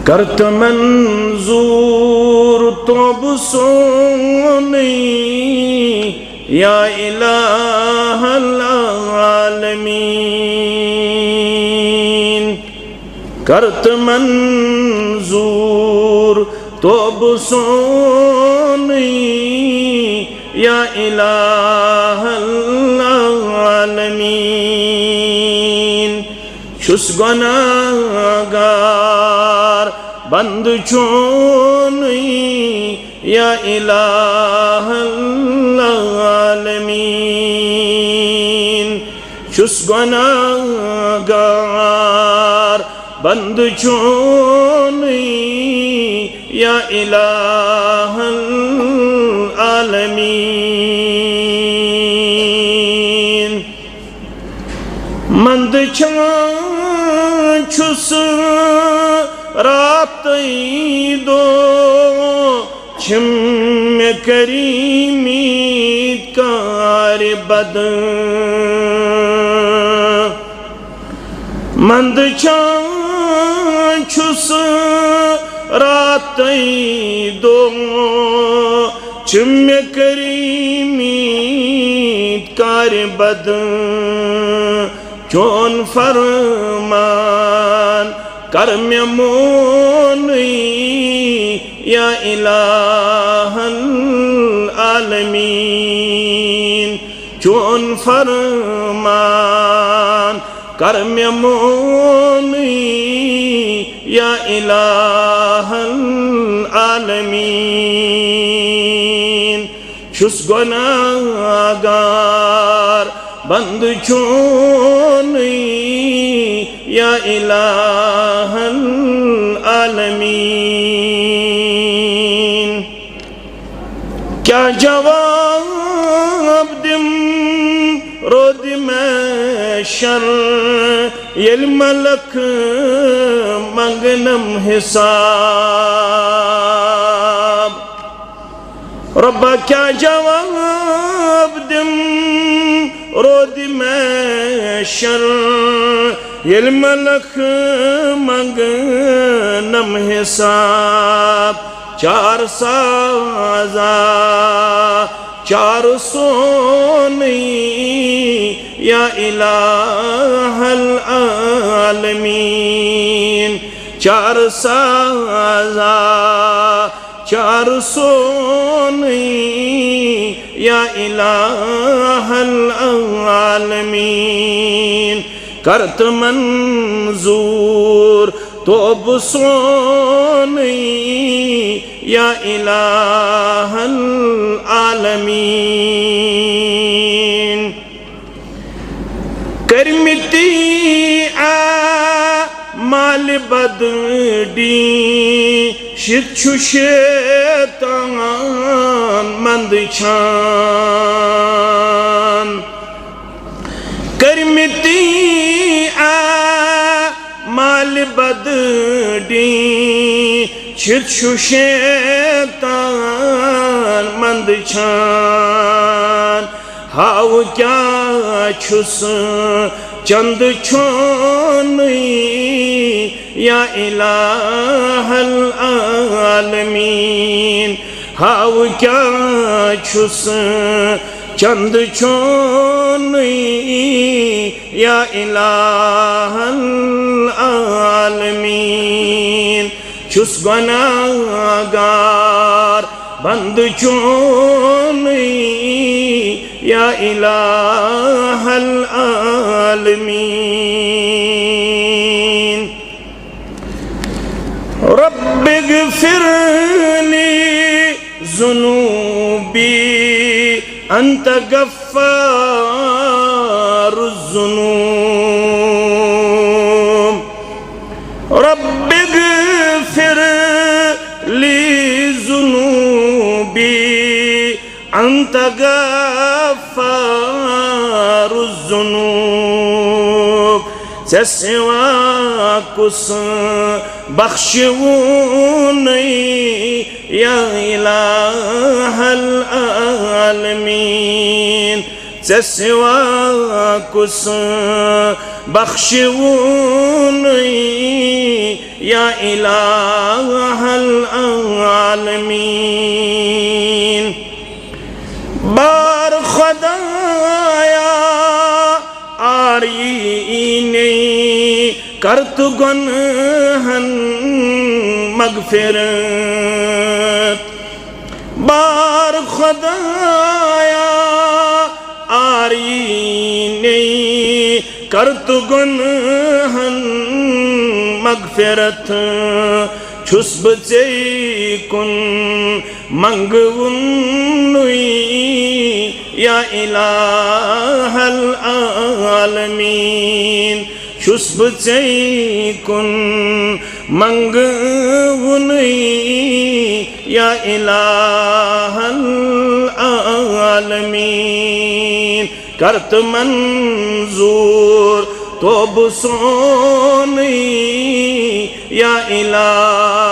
करत मंजूर तोब सोनी या इलाहल आलमीन। करत मंजूर तोब सोनी या इलाहल आलमीन। शुस गुनाहगार बंद चोनी या इलाहल आलमीन। शुस गुनाहगार बंद चोनी या इलाहल आलमीन। मंद छुस रात दो छिम करीमीत कार बद। मंद छुस रात दो छिम करीमीत कार बद। चोन फरमान कर में मोनी या इलाहल आलमीन। चोन फरमान कर में मोनी या इलाहल आलमीन। शुस गुनाहगार बंद चोनी या इलाहल आलमीन। क्या जवाब दिम रोद में शर यल मलक मंगनम हिसाब। रब्बा क्या जवाब दिम रोद में शर यल मलक मंगनम हिसाब। चार साजा चार सोनी या इलाहल आलमीन। चार साजा चार सोनी या इलाहल आलमीन। करत मंजूर तोब सोनी या इलाहल आलमीन। करमिती आ माल बदडी शिक्षु शैतान मंद छान। करमिती आ माल बदडी शिक्षु शैतान मंद छान। हाउ क्या छुस चंद छोनी या इलाहल आलमीन। हाउ क्या छुस चंद छोनी या इलाहल आलमीन। छुस गुनाहगार बंद चोनी या इलाहल आलमीन। रब्बिग़फिरली ज़ुनूबी अंत गफ़्फ़ारुज़्ज़ुनूब। रब्बिग़फिरली ज़ुनूबी अंत गफ़्फ़ारुज़्ज़ुनूब। से सिवा कुछ बख्शू नहीं या इलाहल आलमीन। चे सिवा कुस बख्शवून या इलाहल आलमीन। बार खुदाया आरीने कर तु गुनहन मगफिरत। बार खुदाया आरीने कर तु गुनहन मगफिरत। छुस बचे कुन मंगवुन या इलाहल आलमीन। छुस बचे कुन मंगवुन या इलाहल आलमीन। करत मंजूर तो बुसोनी या इलाह